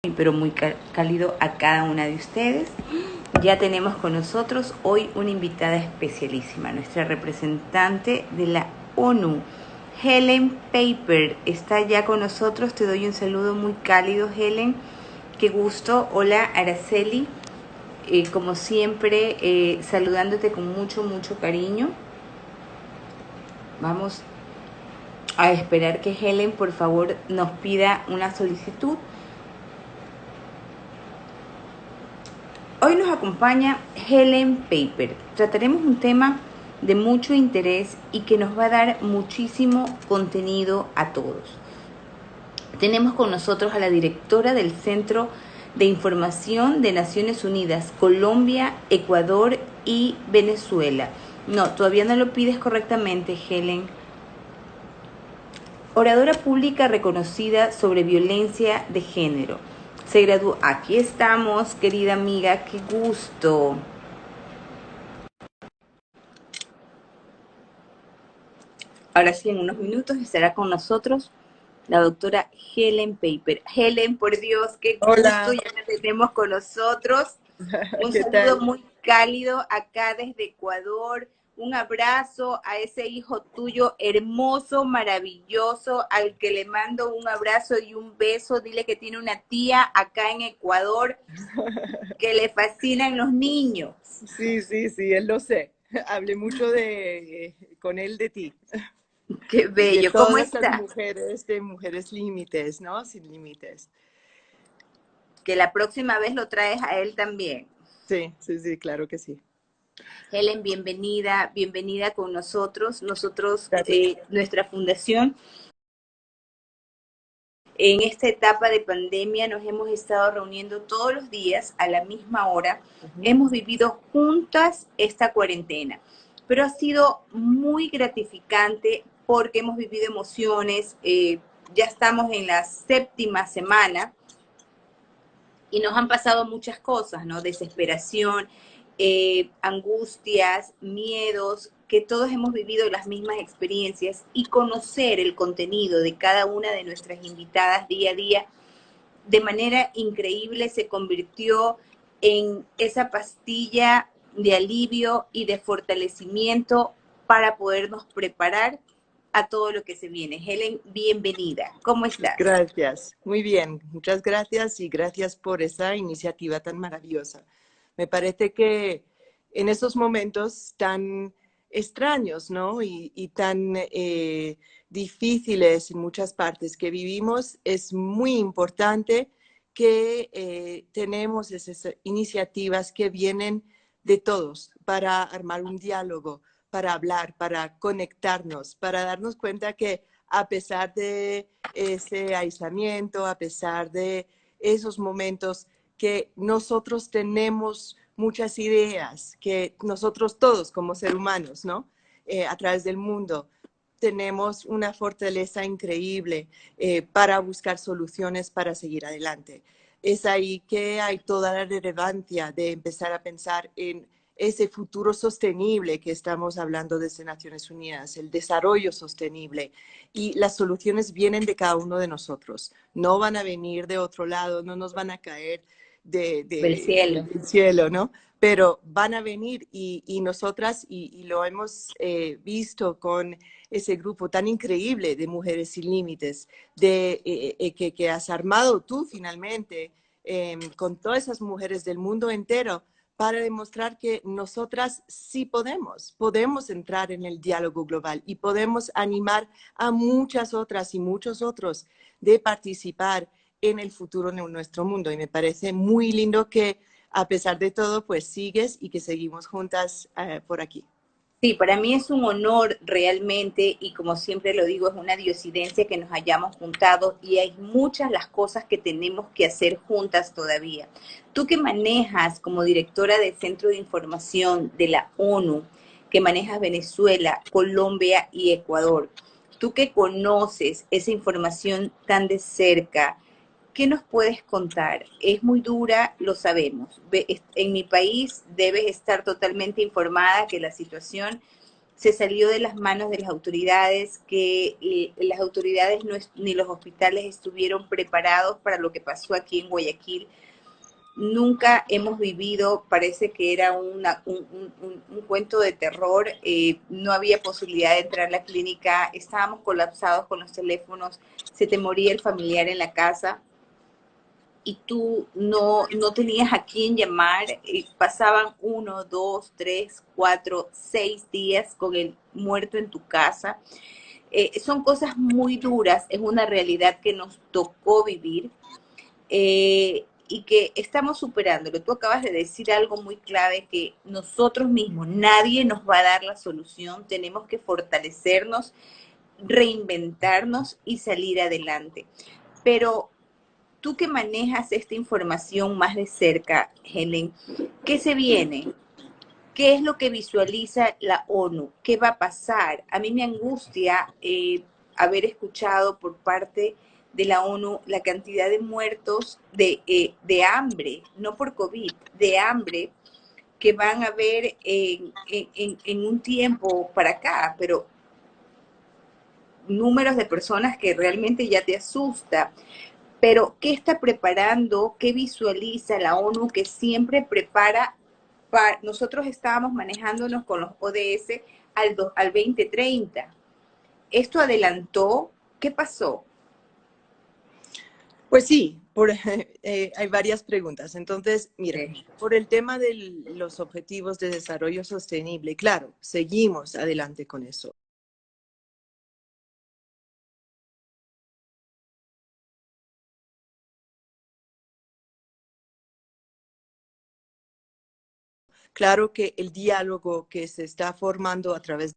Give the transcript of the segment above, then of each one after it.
pero muy cálido a cada una de ustedes. Ya tenemos con nosotros hoy una invitada especialísima, nuestra representante de la ONU, Helen Paper, está ya con nosotros. Te doy un saludo muy cálido, Helen. Qué gusto. Hola, Araceli. Como siempre, saludándote con mucho cariño. Vamos a esperar que Helen, por favor, nos pida una solicitud. Hoy nos acompaña Helen Paper. Trataremos un tema de mucho interés y que nos va a dar muchísimo contenido a todos. Tenemos con nosotros a la directora del Centro de Información de Naciones Unidas, Colombia, Ecuador y Venezuela. No, todavía no lo pides correctamente, Helen. Oradora pública reconocida sobre violencia de género. Se graduó. Aquí estamos, querida amiga, qué gusto. Ahora sí, en unos minutos estará con nosotros la doctora Helen Paper. Helen, por Dios, qué gusto, Hola, ya la tenemos con nosotros. Un ¿qué saludo tal? muy cálido acá desde Ecuador. Un abrazo a ese hijo tuyo hermoso, maravilloso, al que le mando un abrazo y un beso. Dile que tiene una tía acá en Ecuador que le fascinan los niños. Sí, él lo sé. Hablé mucho con él de ti Qué y de bello. ¿Cómo todas estas está? mujeres, de mujeres límites, ¿no? Sin límites. Que la próxima vez lo traes a él también. Sí, claro que sí. Helen, bienvenida, bienvenida con nosotros. Nosotros, Gracias. nuestra fundación, en esta etapa de pandemia nos hemos estado reuniendo todos los días a la misma hora. Ujú. Hemos vivido juntas esta cuarentena, pero ha sido muy gratificante porque hemos vivido emociones. Ya estamos en la 7ª semana y nos han pasado muchas cosas, ¿no? Desesperación, angustias, miedos, que todos hemos vivido las mismas experiencias, y conocer el contenido de cada una de nuestras invitadas día a día de manera increíble se convirtió en esa pastilla de alivio y de fortalecimiento para podernos preparar a todo lo que se viene. Helen, bienvenida. ¿Cómo estás? Gracias. Muy bien. Muchas gracias y gracias por esa iniciativa tan maravillosa. Me parece que en esos momentos tan extraños, ¿no? Y tan difíciles en muchas partes que vivimos, es muy importante que tenemos esas iniciativas que vienen de todos para armar un diálogo, para hablar, para conectarnos, para darnos cuenta que a pesar de ese aislamiento, a pesar de esos momentos, que nosotros tenemos muchas ideas, que nosotros todos como seres humanos, ¿no? A través del mundo, tenemos una fortaleza increíble para buscar soluciones para seguir adelante. Es ahí que hay toda la relevancia de empezar a pensar en ese futuro sostenible que estamos hablando desde Naciones Unidas, el desarrollo sostenible. Y las soluciones vienen de cada uno de nosotros, no van a venir de otro lado, no nos van a caer Del cielo. del cielo, ¿no? Pero van a venir y nosotras, y lo hemos visto con ese grupo tan increíble de Mujeres Sin Límites, que has armado tú finalmente con todas esas mujeres del mundo entero, para demostrar que nosotras sí podemos entrar en el diálogo global y podemos animar a muchas otras y muchos otros de participar en el futuro de nuestro mundo. Y me parece muy lindo que a pesar de todo, pues sigues y que seguimos juntas por aquí. Sí, para mí es un honor realmente, y como siempre lo digo, es una diosidencia que nos hayamos juntado, y hay muchas las cosas que tenemos que hacer juntas todavía. Tú que manejas como directora del Centro de Información de la ONU, que manejas Venezuela, Colombia y Ecuador, tú que conoces esa información tan de cerca, ¿qué nos puedes contar? Es muy dura, lo sabemos. En mi país debes estar totalmente informada que la situación se salió de las manos de las autoridades, que las autoridades ni los hospitales estuvieron preparados para lo que pasó aquí en Guayaquil. Nunca hemos vivido, parece que era un cuento de terror, no había posibilidad de entrar a la clínica, estábamos colapsados con los teléfonos, se te moría el familiar en la casa y tú no tenías a quién llamar, pasaban 1, 2, 3, 4, 6 días con el muerto en tu casa. Son cosas muy duras, es una realidad que nos tocó vivir. Y que estamos superándolo. Tú acabas de decir algo muy clave, que nosotros mismos, nadie nos va a dar la solución, tenemos que fortalecernos, reinventarnos y salir adelante. Pero tú que manejas esta información más de cerca, Helen, ¿qué se viene? ¿Qué es lo que visualiza la ONU? ¿Qué va a pasar? A mí me angustia haber escuchado por parte de la ONU la cantidad de muertos de hambre, no por COVID, de hambre que van a haber en un tiempo para acá, pero números de personas que realmente ya te asusta. Pero, ¿qué está preparando? ¿Qué visualiza la ONU que siempre prepara? Nosotros estábamos manejándonos con los ODS al 2030. ¿Esto adelantó? ¿Qué pasó? Pues sí, hay varias preguntas. Entonces, mira, Sí. por el tema de los objetivos de desarrollo sostenible, claro, seguimos adelante con eso. Claro que el diálogo que se está formando a través.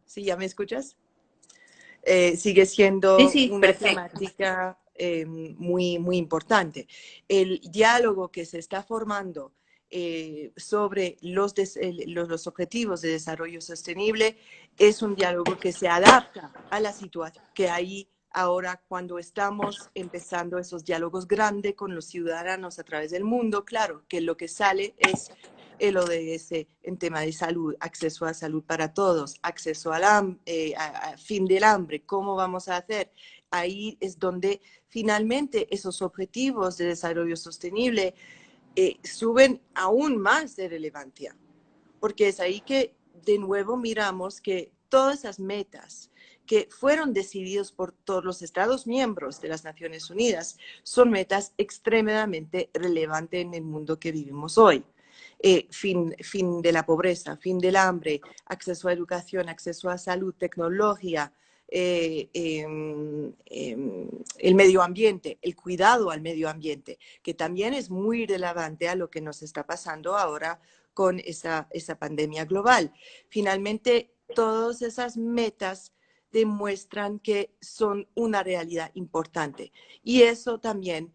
¿Sí, ya me escuchas? Sigue Sí, siendo sí, una perfecto. temática muy, muy importante. El diálogo que se está formando sobre los objetivos de desarrollo sostenible es un diálogo que se adapta a la situación que hay ahora cuando estamos empezando esos diálogos grandes con los ciudadanos a través del mundo. Claro que lo que sale es el ODS en tema de salud, acceso a salud para todos, acceso a fin del hambre, ¿cómo vamos a hacer? Ahí es donde finalmente esos objetivos de desarrollo sostenible suben aún más de relevancia, porque es ahí que de nuevo miramos que todas esas metas que fueron decididos por todos los Estados miembros de las Naciones Unidas son metas extremadamente relevantes en el mundo que vivimos hoy. Fin de la pobreza, fin del hambre, acceso a educación, acceso a salud, tecnología, el medio ambiente, el cuidado al medio ambiente, que también es muy relevante a lo que nos está pasando ahora con esa pandemia global. Finalmente, todas esas metas demuestran que son una realidad importante y eso también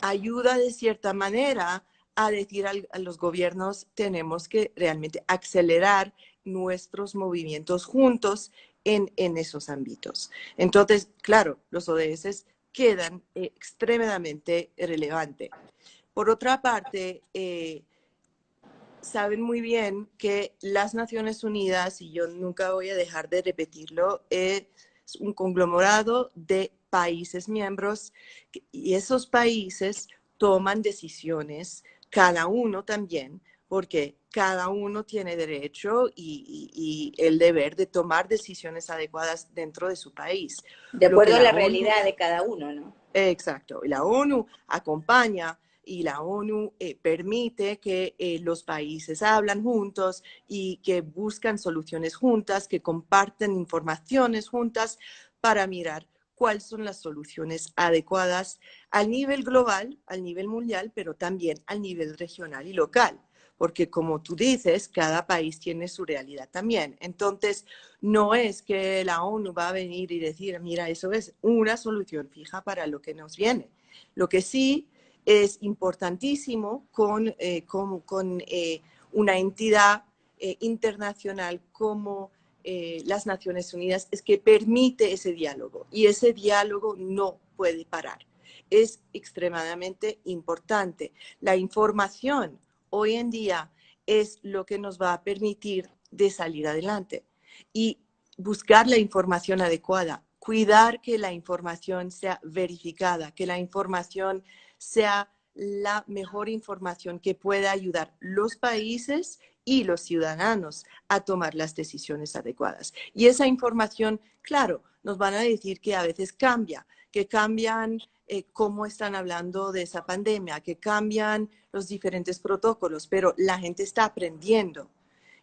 ayuda de cierta manera a decir a los gobiernos tenemos que realmente acelerar nuestros movimientos juntos en esos ámbitos. Entonces, claro, los ODS quedan extremadamente relevantes. Por otra parte, saben muy bien que las Naciones Unidas, y yo nunca voy a dejar de repetirlo, es un conglomerado de países miembros y esos países toman decisiones, cada uno también, porque cada uno tiene derecho y el deber de tomar decisiones adecuadas dentro de su país. De Lo que acuerdo a la la ONU, realidad de cada uno, ¿no? exacto, la ONU acompaña y la ONU permite que los países hablan juntos y que buscan soluciones juntas, que comparten informaciones juntas para mirar cuáles son las soluciones adecuadas al nivel global, al nivel mundial, pero también al nivel regional y local. Porque como tú dices, cada país tiene su realidad también. Entonces, no es que la ONU va a venir y decir, mira, eso es una solución fija para lo que nos viene. Lo que sí es importantísimo con una entidad internacional como las Naciones Unidas es que permite ese diálogo y ese diálogo no puede parar. es extremadamente importante. La información hoy en día es lo que nos va a permitir de salir adelante y buscar la información adecuada, cuidar que la información sea verificada, que la información sea la mejor información que pueda ayudar los países y los ciudadanos a tomar las decisiones adecuadas. Y esa información, claro, nos van a decir que a veces cambia, que cambian cómo están hablando de esa pandemia, que cambian los diferentes protocolos, pero la gente está aprendiendo.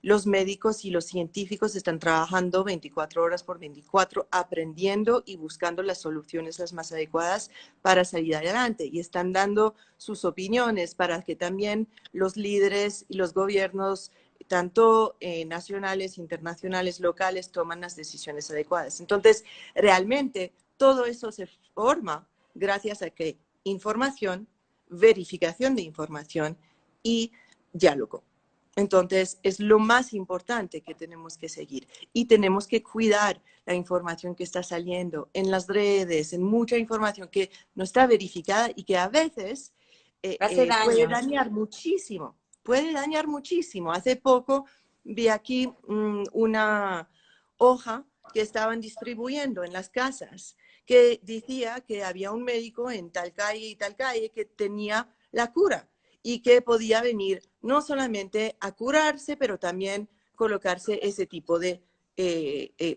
Los médicos y los científicos están trabajando 24 horas por 24, aprendiendo y buscando las soluciones las más adecuadas para salir adelante. Y están dando sus opiniones para que también los líderes y los gobiernos, tanto nacionales, internacionales, locales, toman las decisiones adecuadas. Entonces, realmente todo eso se forma gracias a que información, verificación de información y diálogo. Entonces, es lo más importante que tenemos que seguir y tenemos que cuidar la información que está saliendo en las redes, en mucha información que no está verificada y que a veces Hace puede daño. dañar muchísimo. Puede dañar muchísimo. Hace poco vi aquí una hoja que estaban distribuyendo en las casas que decía que había un médico en tal calle y tal calle que tenía la cura y que podía venir no solamente a curarse, pero también colocarse ese tipo de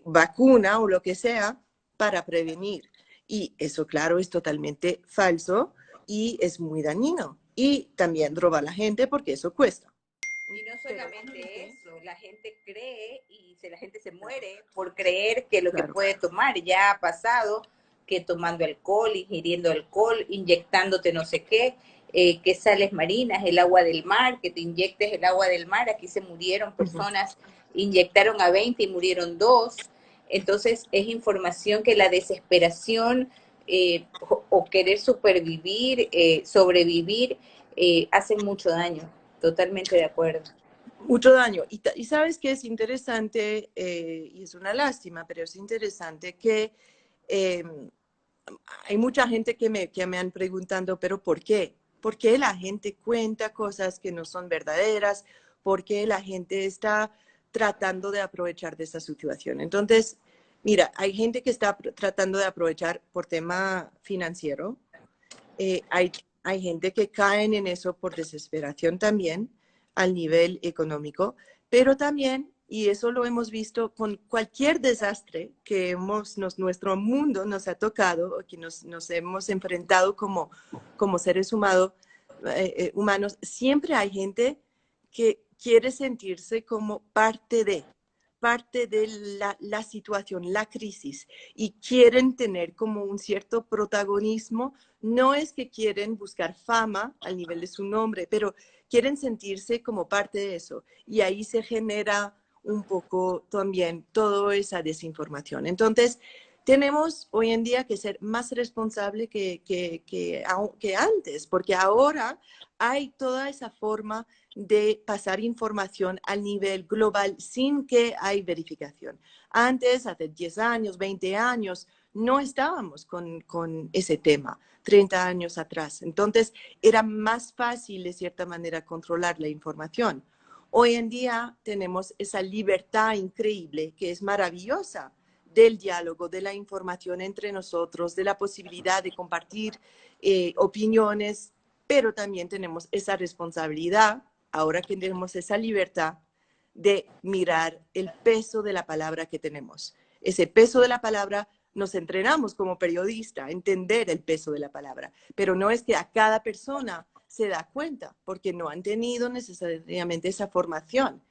vacuna o lo que sea para prevenir. Y eso, claro, es totalmente falso y es muy dañino. Y también roba a la gente porque eso cuesta. Y no Pero solamente eso, la gente cree y la gente se muere por creer que lo que claro. puede tomar ya ha pasado, que tomando alcohol, ingiriendo alcohol, inyectándote no sé qué, que sales marinas, el agua del mar, que te inyectes el agua del mar. Aquí se murieron personas, inyectaron a 20 y murieron 2. Entonces es información que la desesperación o querer supervivir, sobrevivir, hacen mucho daño. Totalmente de acuerdo. Mucho daño. Y sabes que es interesante, y es una lástima, pero es interesante que eh, hay mucha gente que me han preguntado, pero ¿por qué? ¿Por qué la gente cuenta cosas que no son verdaderas? ¿Por qué la gente está tratando de aprovechar de esta situación? Entonces, mira, hay gente que está tratando de aprovechar por tema financiero. Hay gente que caen en eso por desesperación también, al nivel económico, pero también, y eso lo hemos visto con cualquier desastre que nuestro mundo nos ha tocado, o que nos hemos enfrentado como seres humanos, siempre hay gente que quiere sentirse como parte de la situación, la crisis, y quieren tener como un cierto protagonismo. No es que quieren buscar fama al nivel de su nombre, pero quieren sentirse como parte de eso. Y ahí se genera un poco también toda esa desinformación. Entonces, tenemos hoy en día que ser más responsable que antes, porque ahora hay toda esa forma de pasar información al nivel global sin que hay verificación. Antes, hace 10 años, 20 años, no estábamos con ese tema, 30 años atrás. Entonces, era más fácil, de cierta manera, controlar la información. Hoy en día tenemos esa libertad increíble que es maravillosa del diálogo, de la información entre nosotros, de la posibilidad de compartir opiniones, pero también tenemos esa responsabilidad, ahora que tenemos esa libertad, de mirar el peso de la palabra que tenemos. Ese peso de la palabra nos entrenamos como periodista a entender el peso de la palabra, pero no es que a cada persona se da cuenta, porque no han tenido necesariamente esa formación,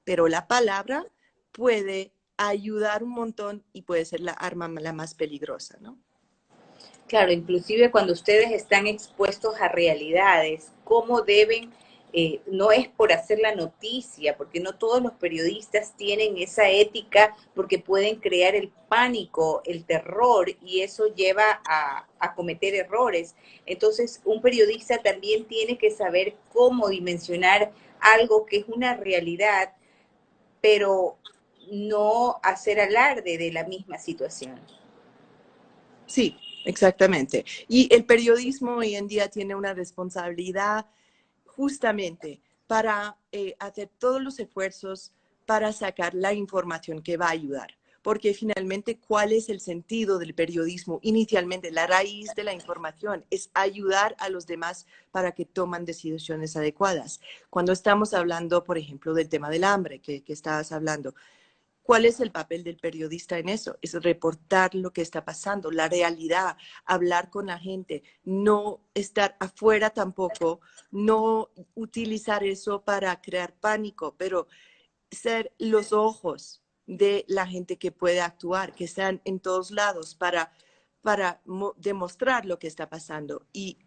pero la palabra puede ayudar un montón y puede ser la arma la más peligrosa, ¿no? Claro, inclusive cuando ustedes están expuestos a realidades, cómo deben, no es por hacer la noticia, porque no todos los periodistas tienen esa ética, porque pueden crear el pánico, el terror, y eso lleva a cometer errores. Entonces, un periodista también tiene que saber cómo dimensionar algo que es una realidad, pero no hacer alarde de la misma situación. Sí, exactamente. Y el periodismo hoy en día tiene una responsabilidad justamente para hacer todos los esfuerzos para sacar la información que va a ayudar. Porque finalmente, ¿cuál es el sentido del periodismo? Inicialmente, la raíz de la información es ayudar a los demás para que tomen decisiones adecuadas. Cuando estamos hablando, por ejemplo, del tema del hambre que estabas hablando, ¿cuál es el papel del periodista en eso? Es reportar lo que está pasando, la realidad, hablar con la gente, no estar afuera tampoco, no utilizar eso para crear pánico, pero ser los ojos de la gente que puede actuar, que están en todos lados para demostrar lo que está pasando. Y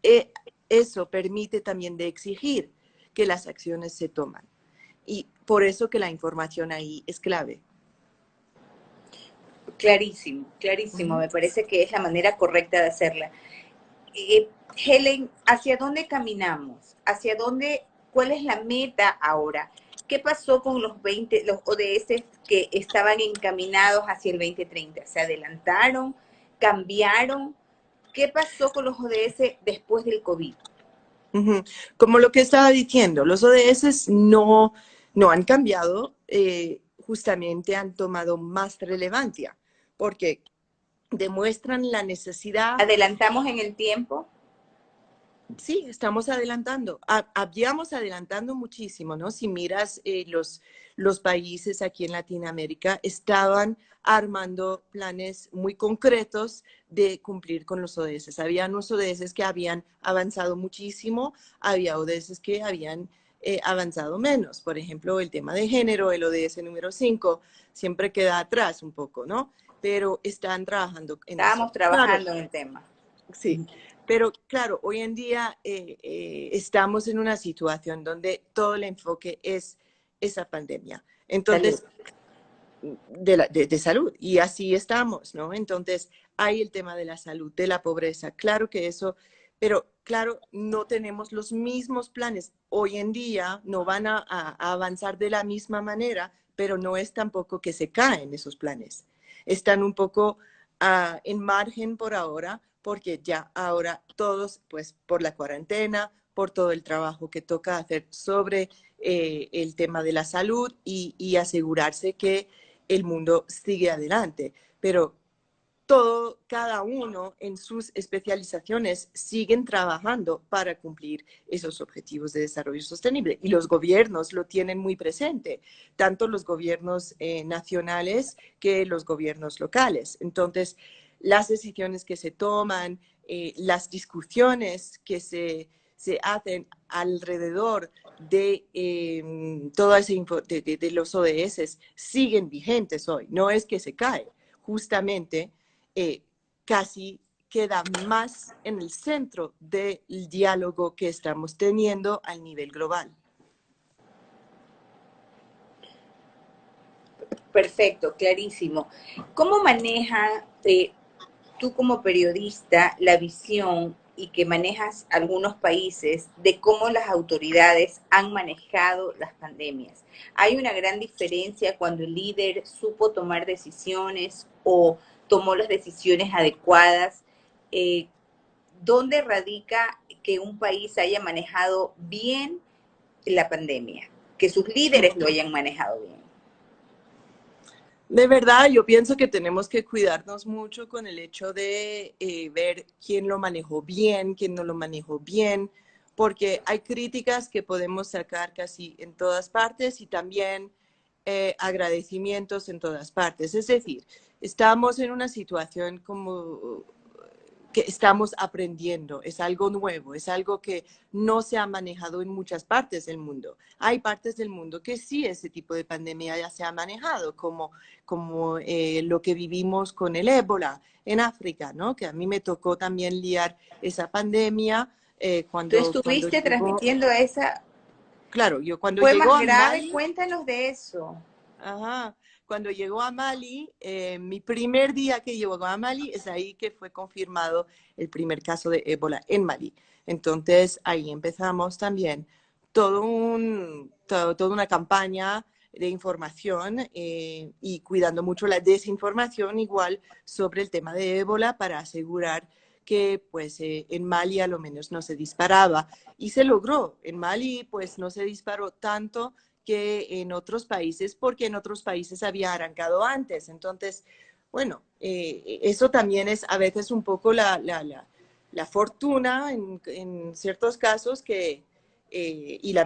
eso permite también de exigir que las acciones se toman. Y por eso que la información ahí es clave. Clarísimo, clarísimo. Ujú. Me parece que es la manera correcta de hacerla. Helen, ¿hacia dónde caminamos? ¿Hacia dónde? ¿Cuál es la meta ahora? ¿Qué pasó con los ODS que estaban encaminados hacia el 2030? ¿Se adelantaron? ¿Cambiaron? ¿Qué pasó con los ODS después del COVID? Ujú. Como lo que estaba diciendo, los ODS no han cambiado, justamente han tomado más relevancia, porque demuestran la necesidad. ¿Adelantamos en el tiempo? Sí, estamos adelantando. Habíamos adelantando muchísimo, ¿no? Si miras los países aquí en Latinoamérica, estaban armando planes muy concretos de cumplir con los ODS. Había unos ODS que habían avanzado muchísimo, había ODS que habían avanzado menos. Por ejemplo, el tema de género, el ODS número 5, siempre queda atrás un poco, ¿no? Pero están trabajando en eso. Estábamos Claro, trabajando en el tema. sí, pero claro, hoy en día estamos en una situación donde todo el enfoque es esa pandemia. Salud. Entonces, de salud, y así estamos, ¿no? Entonces, hay el tema de la salud, de la pobreza, claro que eso, pero claro, no tenemos los mismos planes. Hoy en día no van a avanzar de la misma manera, pero no es tampoco que se caen esos planes. Están un poco en margen por ahora, porque ya ahora todos, pues por la cuarentena, por todo el trabajo que toca hacer sobre el tema de la salud y asegurarse que el mundo sigue adelante. Pero cada uno en sus especializaciones siguen trabajando para cumplir esos objetivos de desarrollo sostenible. Y los gobiernos lo tienen muy presente, tanto los gobiernos nacionales que los gobiernos locales. Entonces, las decisiones que se toman, las discusiones que se hacen alrededor de toda esa de los ODS siguen vigentes hoy. No es que se cae, justamente casi queda más en el centro del diálogo que estamos teniendo a nivel global. Perfecto, clarísimo. ¿Cómo maneja tú como periodista la visión y que manejas algunos países de cómo las autoridades han manejado las pandemias? Hay una gran diferencia cuando el líder supo tomar decisiones o tomó las decisiones adecuadas. Eh, ¿Dónde radica que un país haya manejado bien la pandemia? Que sus líderes lo hayan manejado bien. De verdad, yo pienso que tenemos que cuidarnos mucho con el hecho de ver quién lo manejó bien, quién no lo manejó bien, porque hay críticas que podemos sacar casi en todas partes y también agradecimientos en todas partes. Es decir, estamos en una situación como que estamos aprendiendo, es algo nuevo, es algo que no se ha manejado en muchas partes del mundo. Hay partes del mundo que sí ese tipo de pandemia ya se ha manejado, como lo que vivimos con el ébola en África, ¿no? Que a mí me tocó también liar esa pandemia Tú cuando estuviste llegó, transmitiendo esa. claro, yo cuando Fue llegó más a grave, Mali, cuéntanos de eso. ajá. Cuando llegó a Mali, mi primer día que llegó a Mali, es ahí que fue confirmado el primer caso de ébola en Mali. Entonces, ahí empezamos también toda una campaña de información y cuidando mucho la desinformación igual sobre el tema de ébola para asegurar que pues en Mali a lo menos no se disparaba. Y se logró. En Mali pues no se disparó tanto que en otros países, porque en otros países había arrancado antes. Entonces, bueno, eso también es a veces un poco la fortuna en ciertos casos que, y la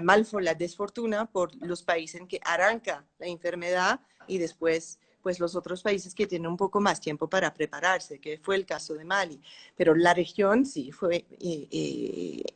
desfortuna por los países en que arranca la enfermedad y después pues los otros países que tienen un poco más tiempo para prepararse, que fue el caso de Mali. Pero la región sí fue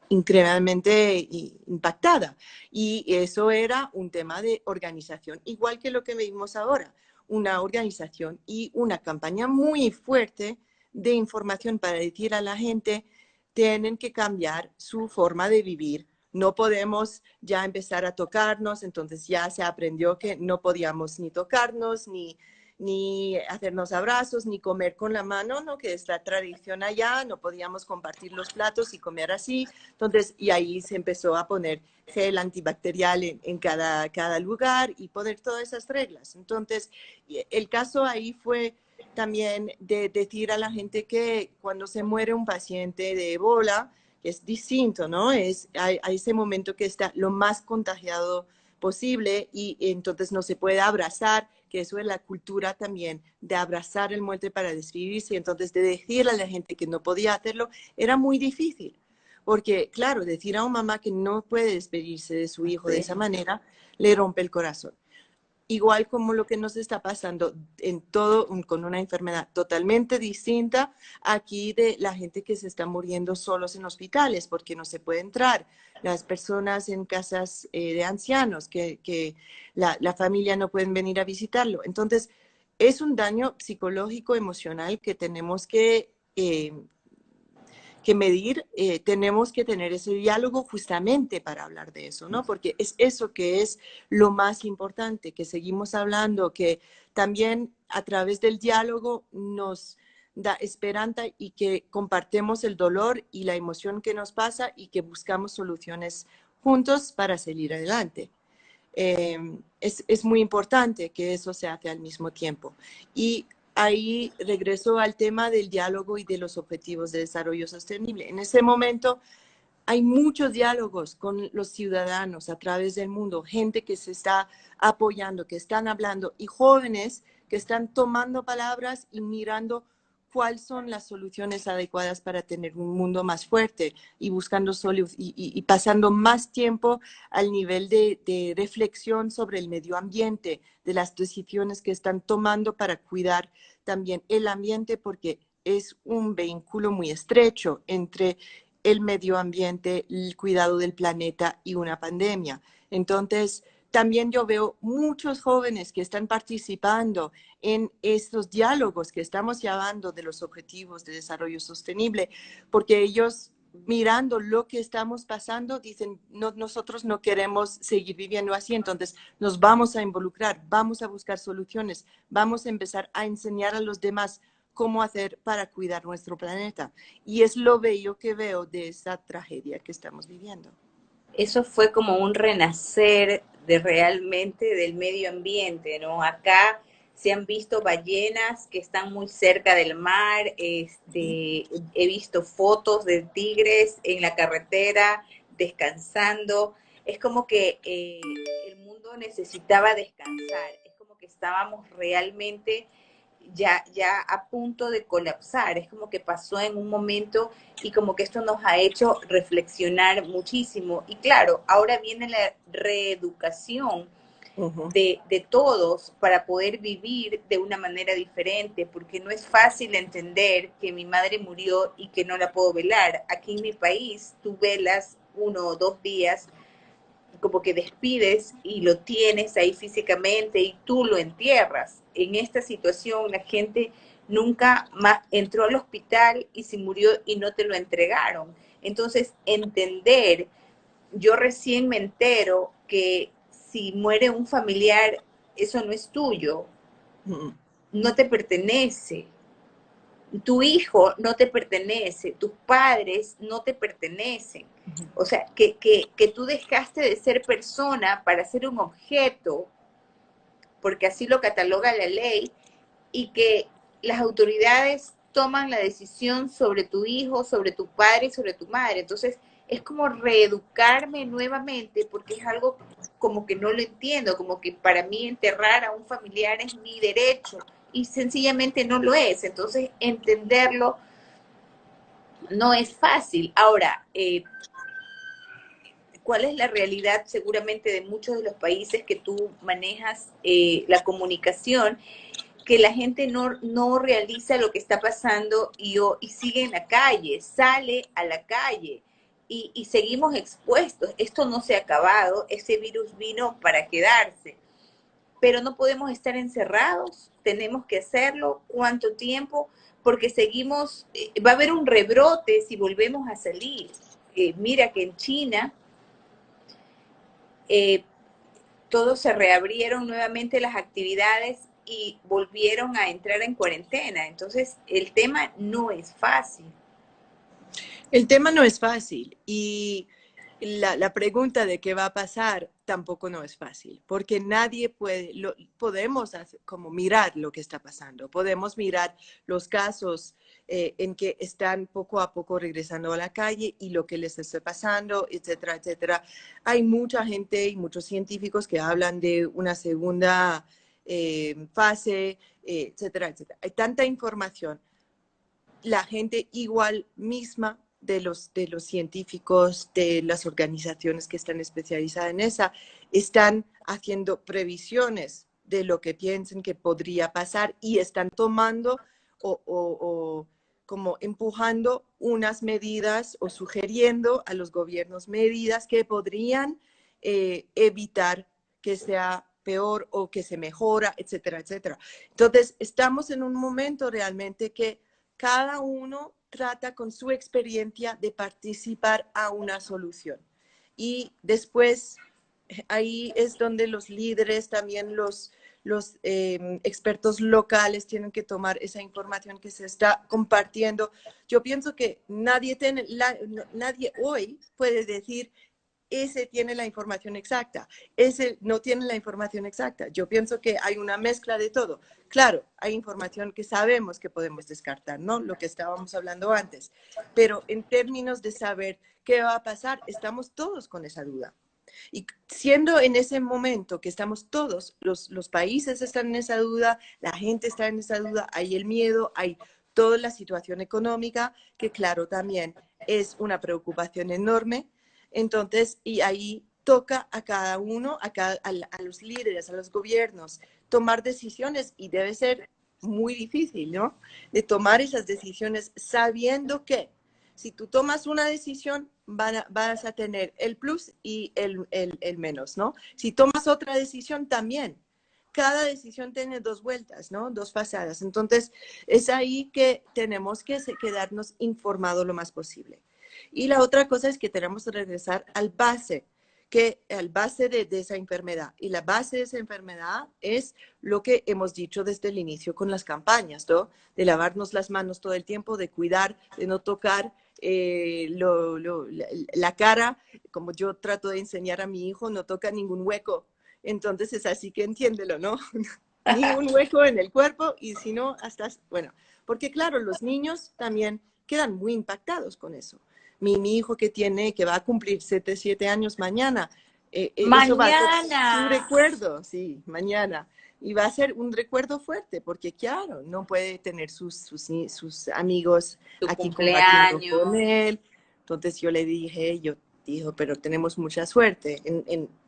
increíblemente impactada. Y eso era un tema de organización, igual que lo que vimos ahora, una organización y una campaña muy fuerte de información para decir a la gente, tienen que cambiar su forma de vivir. No podemos ya empezar a tocarnos, entonces ya se aprendió que no podíamos ni tocarnos, ni hacernos abrazos, ni comer con la mano, ¿no? Que es la tradición allá, no podíamos compartir los platos y comer así. Entonces, y ahí se empezó a poner gel antibacterial en cada lugar y poner todas esas reglas. Entonces, el caso ahí fue también de decir a la gente que cuando se muere un paciente de ébola, es distinto, ¿no? Hay ese momento que está lo más contagiado posible y entonces no se puede abrazar, que eso es la cultura también, de abrazar el muerto para despedirse, y entonces de decirle a la gente que no podía hacerlo, era muy difícil. Porque, claro, decir a una mamá que no puede despedirse de su hijo de esa manera, le rompe el corazón. Igual como lo que nos está pasando en todo, con una enfermedad totalmente distinta aquí de la gente que se está muriendo solos en hospitales porque no se puede entrar, las personas en casas de ancianos que la familia no pueden venir a visitarlo. Entonces, es un daño psicológico, emocional que tenemos que medir, tenemos que tener ese diálogo justamente para hablar de eso, ¿no? Porque es eso que es lo más importante, que seguimos hablando, que también a través del diálogo nos da esperanza y que compartemos el dolor y la emoción que nos pasa y que buscamos soluciones juntos para salir adelante. Es muy importante que eso se hace al mismo tiempo. Y ahí regreso al tema del diálogo y de los objetivos de desarrollo sostenible. En ese momento hay muchos diálogos con los ciudadanos a través del mundo, gente que se está apoyando, que están hablando y jóvenes que están tomando palabras y mirando cuáles son las soluciones adecuadas para tener un mundo más fuerte y buscando y pasando más tiempo al nivel de reflexión sobre el medio ambiente, de las decisiones que están tomando para cuidar también el ambiente, porque es un vínculo muy estrecho entre el medio ambiente, el cuidado del planeta y una pandemia. Entonces, también yo veo muchos jóvenes que están participando en estos diálogos que estamos llamando de los objetivos de desarrollo sostenible, porque ellos mirando lo que estamos pasando dicen, no, nosotros no queremos seguir viviendo así, entonces nos vamos a involucrar, vamos a buscar soluciones, vamos a empezar a enseñar a los demás cómo hacer para cuidar nuestro planeta. Y es lo bello que veo de esta tragedia que estamos viviendo. Eso fue como un renacer de realmente del medio ambiente, ¿no? Acá se han visto ballenas que están muy cerca del mar, he visto fotos de tigres en la carretera descansando. Es como que el mundo necesitaba descansar, es como que estábamos realmente ya a punto de colapsar, es como que pasó en un momento y como que esto nos ha hecho reflexionar muchísimo. Y claro, ahora viene la reeducación de todos para poder vivir de una manera diferente, porque no es fácil entender que mi madre murió y que no la puedo velar. Aquí en mi país tú velas 1 o 2 días, como que despides y lo tienes ahí físicamente y tú lo entierras. En esta situación la gente nunca más entró al hospital y se murió y no te lo entregaron. Entonces, entender, yo recién me entero que si muere un familiar, eso no es tuyo, no te pertenece. Tu hijo no te pertenece, tus padres no te pertenecen. O sea, que tú dejaste de ser persona para ser un objeto, porque así lo cataloga la ley, y que las autoridades toman la decisión sobre tu hijo, sobre tu padre y sobre tu madre. Entonces, es como reeducarme nuevamente porque es algo como que no lo entiendo, como que para mí enterrar a un familiar es mi derecho y sencillamente no lo es. Entonces, entenderlo no es fácil. Ahora, ¿cuál es la realidad seguramente de muchos de los países que tú manejas la comunicación? Que la gente no realiza lo que está pasando y sigue en la calle, sale a la calle y seguimos expuestos. Esto no se ha acabado, ese virus vino para quedarse, pero no podemos estar encerrados, tenemos que hacerlo. ¿Cuánto tiempo? Porque seguimos, va a haber un rebrote si volvemos a salir. Mira que en China eh, todos se reabrieron nuevamente las actividades y volvieron a entrar en cuarentena. Entonces, el tema no es fácil. El tema no es fácil y la pregunta de qué va a pasar tampoco no es fácil, porque nadie puede, podemos como mirar lo que está pasando, podemos mirar los casos en que están poco a poco regresando a la calle y lo que les está pasando, etcétera, etcétera. Hay mucha gente y muchos científicos que hablan de una segunda fase, etcétera, etcétera. Hay tanta información. La gente igual misma de los científicos, de las organizaciones que están especializadas en esa, están haciendo previsiones de lo que piensen que podría pasar y están tomando o como empujando unas medidas o sugiriendo a los gobiernos medidas que podrían evitar que sea peor o que se mejora, etcétera, etcétera. Entonces, estamos en un momento realmente que cada uno trata con su experiencia de participar a una solución. Y después ahí es donde los líderes, también los expertos locales tienen que tomar esa información que se está compartiendo. Yo pienso que nadie hoy puede decir ese tiene la información exacta, ese no tiene la información exacta. Yo pienso que hay una mezcla de todo. Claro, hay información que sabemos que podemos descartar, ¿no? Lo que estábamos hablando antes. Pero en términos de saber qué va a pasar, estamos todos con esa duda. Y siendo en ese momento que estamos todos, los países están en esa duda, la gente está en esa duda, hay el miedo, hay toda la situación económica, que claro, también es una preocupación enorme. Entonces, y ahí toca a cada uno, a los líderes, a los gobiernos, tomar decisiones y debe ser muy difícil, ¿no? De tomar esas decisiones sabiendo que si tú tomas una decisión, vas a tener el plus y el menos, ¿no? Si tomas otra decisión, también. Cada decisión tiene dos vueltas, ¿no? Dos pasadas. Entonces, es ahí que tenemos que quedarnos informados lo más posible. Y la otra cosa es que tenemos que regresar al base de esa enfermedad. Y la base de esa enfermedad es lo que hemos dicho desde el inicio con las campañas, ¿no? De lavarnos las manos todo el tiempo, de cuidar, de no tocar la cara. Como yo trato de enseñar a mi hijo, no toca ningún hueco. Entonces es así que entiéndelo, ¿no? Ni un hueco en el cuerpo y si no, hasta, bueno, porque claro, los niños también quedan muy impactados con eso. Mi hijo que va a cumplir 7 años mañana, eso va a ser su Mañana, recuerdo, sí, mañana. Y va a ser un recuerdo fuerte, porque claro, no puede tener sus amigos tu aquí compartiendo con cumpleaños. él. Entonces yo le dije, dijo, pero tenemos mucha suerte.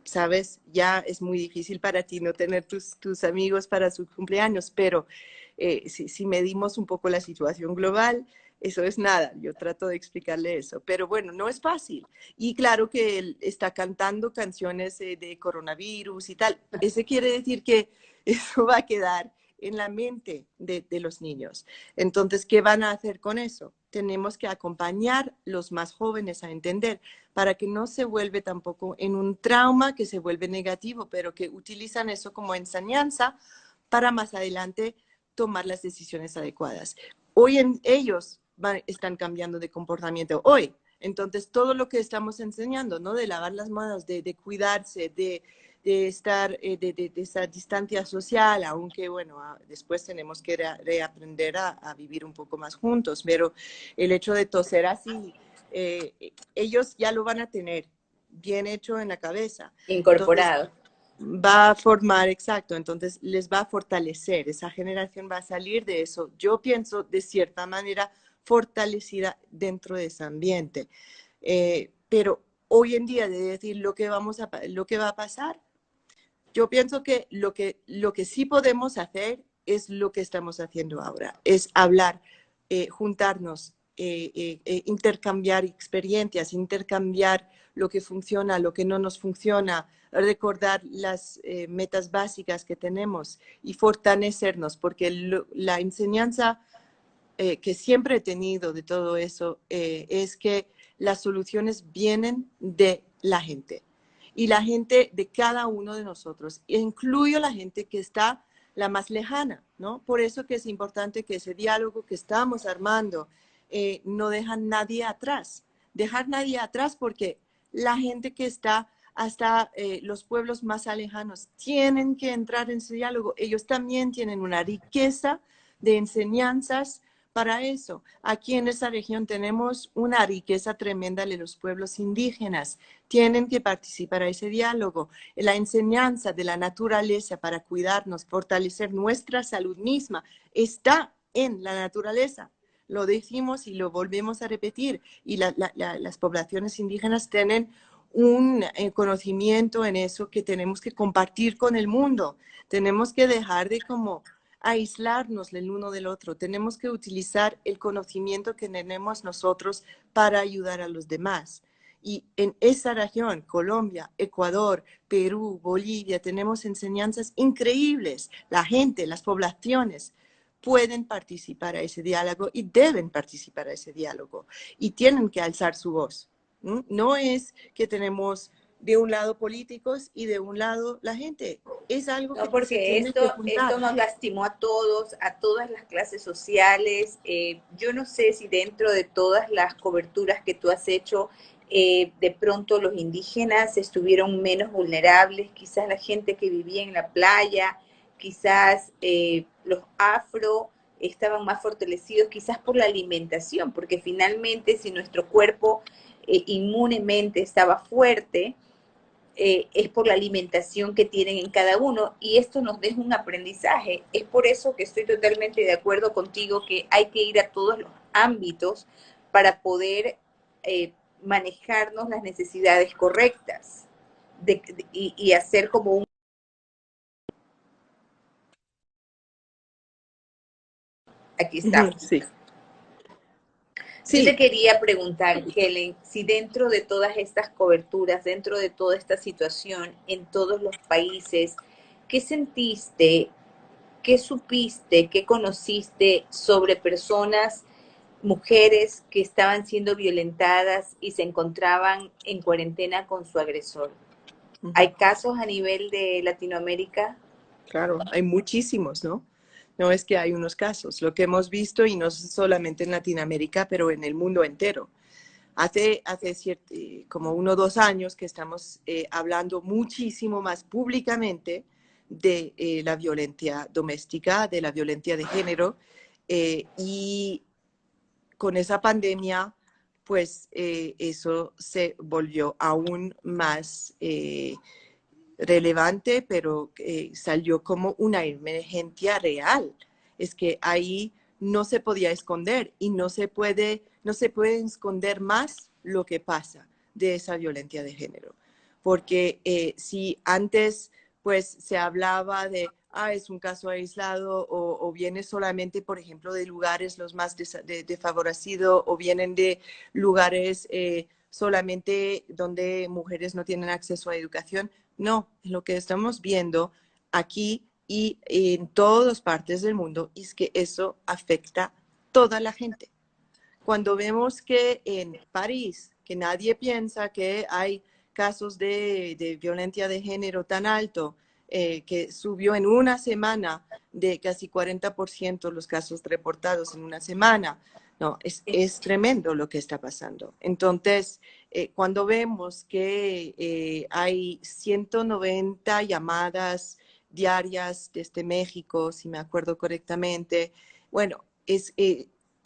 ¿Sabes? Ya es muy difícil para ti no tener tus amigos para sus cumpleaños, pero si medimos un poco la situación global, eso es nada, yo trato de explicarle eso, pero bueno, no es fácil. Y claro que él está cantando canciones de coronavirus y tal. Eso quiere decir que eso va a quedar en la mente de los niños. Entonces, ¿qué van a hacer con eso? Tenemos que acompañar los más jóvenes a entender para que no se vuelva tampoco en un trauma que se vuelve negativo, pero que utilizan eso como enseñanza para más adelante tomar las decisiones adecuadas. Hoy ellos están cambiando de comportamiento hoy. Entonces, todo lo que estamos enseñando, ¿no? De lavar las manos, de cuidarse, de estar, de esa distancia social, aunque bueno, después tenemos que reaprender a vivir un poco más juntos, pero el hecho de toser así, ellos ya lo van a tener bien hecho en la cabeza. Entonces, Incorporado. va a formar, exacto, entonces les va a fortalecer, esa generación va a salir de eso, yo pienso, de cierta manera, fortalecida dentro de ese ambiente. Pero hoy en día, de decir lo que va a pasar, yo pienso que lo que sí podemos hacer es lo que estamos haciendo ahora, es hablar, juntarnos, intercambiar experiencias, intercambiar lo que funciona, lo que no nos funciona, recordar las metas básicas que tenemos y fortalecernos, porque la enseñanza que siempre he tenido de todo eso es que las soluciones vienen de la gente y la gente de cada uno de nosotros, incluyo la gente que está la más lejana, ¿no? Por eso que es importante que ese diálogo que estamos armando no deja nadie atrás, dejar nadie atrás porque la gente que está hasta los pueblos más alejanos tienen que entrar en ese diálogo. Ellos también tienen una riqueza de enseñanzas para eso. Aquí en esa región tenemos una riqueza tremenda de los pueblos indígenas. Tienen que participar a ese diálogo. La enseñanza de la naturaleza para cuidarnos, fortalecer nuestra salud misma, está en la naturaleza. Lo decimos y lo volvemos a repetir. Y las poblaciones indígenas tienen un conocimiento en eso que tenemos que compartir con el mundo. Tenemos que dejar de como aislarnos el uno del otro. Tenemos que utilizar el conocimiento que tenemos nosotros para ayudar a los demás. Y en esa región, Colombia, Ecuador, Perú, Bolivia, tenemos enseñanzas increíbles. La gente, las poblaciones pueden participar a ese diálogo y deben participar a ese diálogo y tienen que alzar su voz. No es que tenemos de un lado políticos y de un lado la gente. Es algo No, que se porque tiene que juntar. esto nos lastimó a todos, a todas las clases sociales. Yo no sé si dentro de todas las coberturas que tú has hecho, de pronto los indígenas estuvieron menos vulnerables, quizás la gente que vivía en la playa, quizás los afro estaban más fortalecidos, quizás por la alimentación, porque finalmente si nuestro cuerpo inmunemente estaba fuerte, es por la alimentación que tienen en cada uno y esto nos deja un aprendizaje. Es por eso que estoy totalmente de acuerdo contigo que hay que ir a todos los ámbitos para poder manejarnos las necesidades correctas y hacer como un... Aquí estamos. Sí, Yo te sí. quería preguntar, Helen, si dentro de todas estas coberturas, dentro de toda esta situación en todos los países, ¿qué sentiste? ¿Qué supiste, qué conociste sobre personas, mujeres que estaban siendo violentadas y se encontraban en cuarentena con su agresor? ¿Hay casos a nivel de Latinoamérica? Claro, hay muchísimos, ¿no? No es que hay unos casos, lo que hemos visto, y no solamente en Latinoamérica, pero en el mundo entero. Como 1 o 2 años que estamos hablando muchísimo más públicamente de la violencia doméstica, de la violencia de género, y con esa pandemia, pues eso se volvió aún más relevante, pero salió como una emergencia real. Es que ahí no se podía esconder y no se puede esconder más lo que pasa de esa violencia de género. Porque si antes pues se hablaba de, es un caso aislado o viene solamente, por ejemplo, de lugares los más desfavorecidos o vienen de lugares solamente donde mujeres no tienen acceso a educación. No, lo que estamos viendo aquí y en todas partes del mundo es que eso afecta a toda la gente. Cuando vemos que en París, que nadie piensa que hay casos de violencia de género tan alto, que subió en una semana de casi 40% los casos reportados en una semana, No, es tremendo lo que está pasando. Entonces, cuando vemos que hay 190 llamadas diarias desde México, si me acuerdo correctamente, bueno,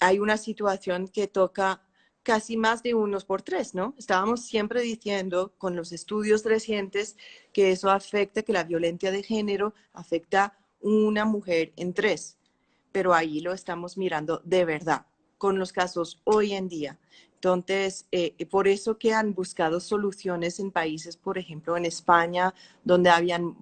hay una situación que toca casi más de unos por tres, ¿no? Estábamos siempre diciendo con los estudios recientes que eso afecta, que la violencia de género afecta una mujer en tres, pero ahí lo estamos mirando de verdad con los casos hoy en día. Entonces, por eso que han buscado soluciones en países, por ejemplo, en España, donde habían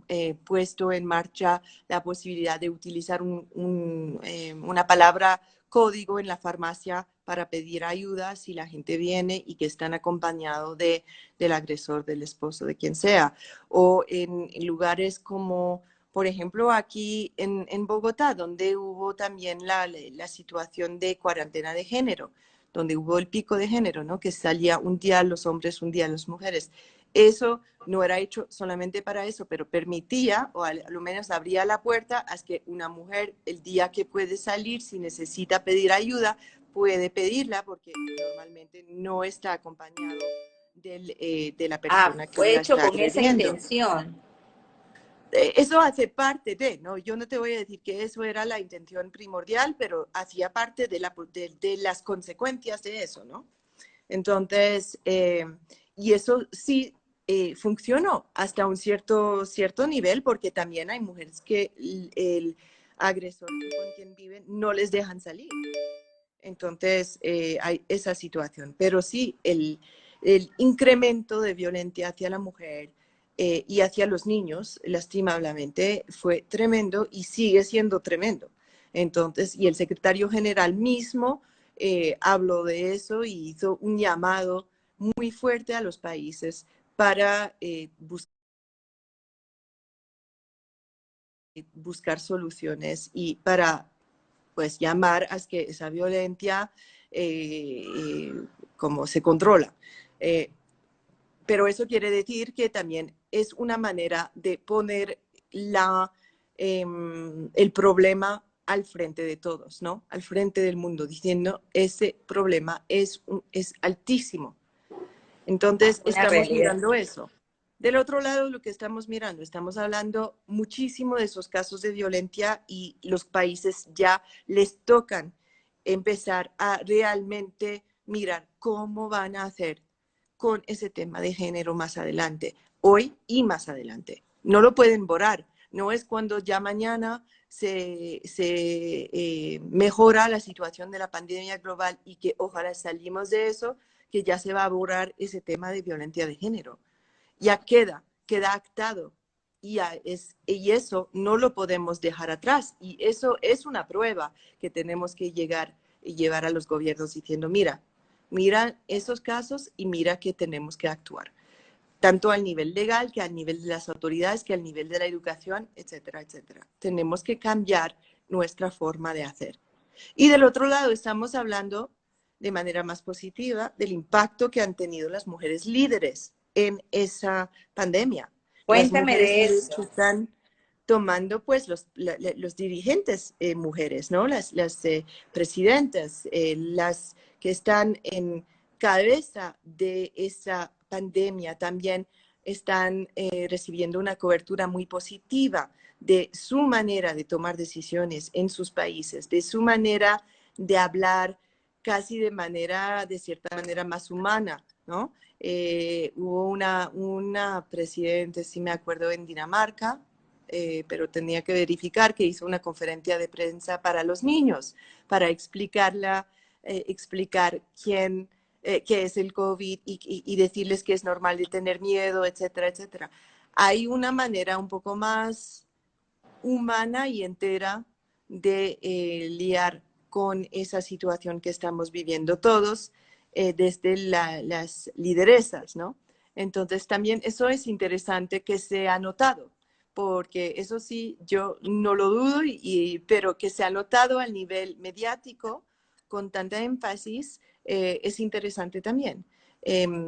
puesto en marcha la posibilidad de utilizar una palabra código en la farmacia para pedir ayuda si la gente viene y que están acompañados del agresor, del esposo, de quien sea. O en lugares como, por ejemplo, aquí en Bogotá, donde hubo también la situación de cuarentena de género, donde hubo el pico de género, ¿no? Que salía un día los hombres, un día las mujeres. Eso no era hecho solamente para eso, pero permitía, o a lo menos abría la puerta a que una mujer, el día que puede salir, si necesita pedir ayuda, puede pedirla, porque normalmente no está acompañado de la Ah, persona que fue la hecho está con esa agrediendo. intención. Eso hace parte de, ¿no? Yo no te voy a decir que eso era la intención primordial, pero hacía parte de las consecuencias de eso, ¿no? Entonces, y eso sí funcionó hasta un cierto nivel, porque también hay mujeres que el agresor con quien viven no les dejan salir. Entonces, hay esa situación. Pero sí, el incremento de violencia hacia la mujer y hacia los niños, lastimablemente, fue tremendo y sigue siendo tremendo. Entonces, y el secretario general mismo habló de eso y hizo un llamado muy fuerte a los países para buscar soluciones y para pues llamar a que esa violencia como se controla. Eh, pero eso quiere decir que también es una manera de poner el problema al frente de todos, ¿no? Al frente del mundo, diciendo, ese problema es altísimo. Entonces, Una estamos realidad. mirando eso. Del otro lado, lo que estamos mirando, estamos hablando muchísimo de esos casos de violencia y los países ya les tocan empezar a realmente mirar cómo van a hacer con ese tema de género más adelante, hoy y más adelante. No lo pueden borrar. No es cuando ya mañana se mejora la situación de la pandemia global y que ojalá salimos de eso, que ya se va a borrar ese tema de violencia de género. Ya queda actado. Y eso no lo podemos dejar atrás. Y eso es una prueba que tenemos que llegar y llevar a los gobiernos diciendo, mira esos casos y mira que tenemos que actuar, tanto al nivel legal, que al nivel de las autoridades, que al nivel de la educación, etcétera, etcétera. Tenemos que cambiar nuestra forma de hacer. Y del otro lado estamos hablando de manera más positiva del impacto que han tenido las mujeres líderes en esa pandemia. Las Cuéntame mujeres de líderes que eso. están tomando, pues, los dirigentes mujeres, ¿no? Las presidentas, las que están en cabeza de esa pandemia también están recibiendo una cobertura muy positiva de su manera de tomar decisiones en sus países, de su manera de hablar casi de cierta manera más humana, ¿no? Hubo una presidente, si me acuerdo, en Dinamarca, pero tenía que verificar que hizo una conferencia de prensa para los niños, para explicar qué es el COVID y decirles que es normal de tener miedo, etcétera, etcétera. Hay una manera un poco más humana y entera de lidiar con esa situación que estamos viviendo todos desde las lideresas, ¿no? Entonces también eso es interesante que se ha notado, porque eso sí, yo no lo dudo, pero que se ha notado al nivel mediático con tanta énfasis es interesante también. La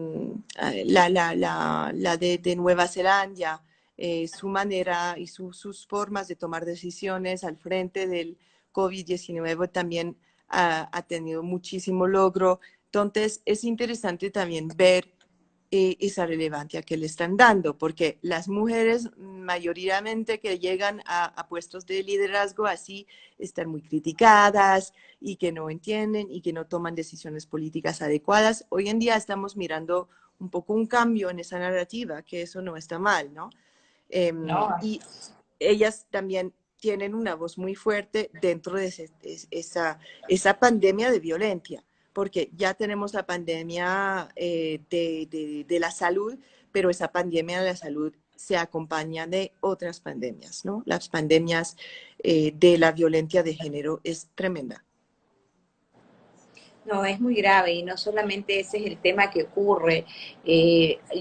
de Nueva Zelanda, su manera y sus formas de tomar decisiones al frente del COVID-19 también ha tenido muchísimo logro. Entonces, es interesante también ver esa relevancia que le están dando, porque las mujeres mayoritariamente que llegan a puestos de liderazgo así están muy criticadas y que no entienden y que no toman decisiones políticas adecuadas. Hoy en día estamos mirando un poco un cambio en esa narrativa, que eso no está mal, ¿no? No, Y ellas también tienen una voz muy fuerte dentro de esa pandemia de violencia, porque ya tenemos la pandemia de la salud, pero esa pandemia de la salud se acompaña de otras pandemias, ¿no? Las pandemias de la violencia de género es tremenda. no, es muy grave y no solamente ese es el tema que ocurre.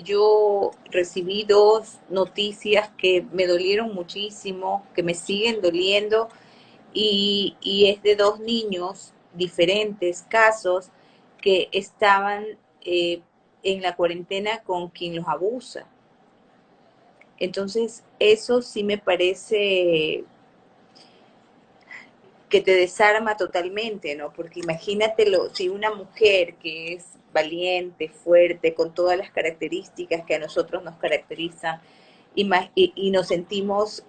Yo recibí dos noticias que me dolieron muchísimo, que me siguen doliendo y es de dos niños, diferentes casos, que estaban en la cuarentena con quien los abusa. Entonces, eso sí me parece que te desarma totalmente, ¿no? Porque imagínatelo, si una mujer que es valiente, fuerte, con todas las características que a nosotros nos caracterizan, y nos sentimos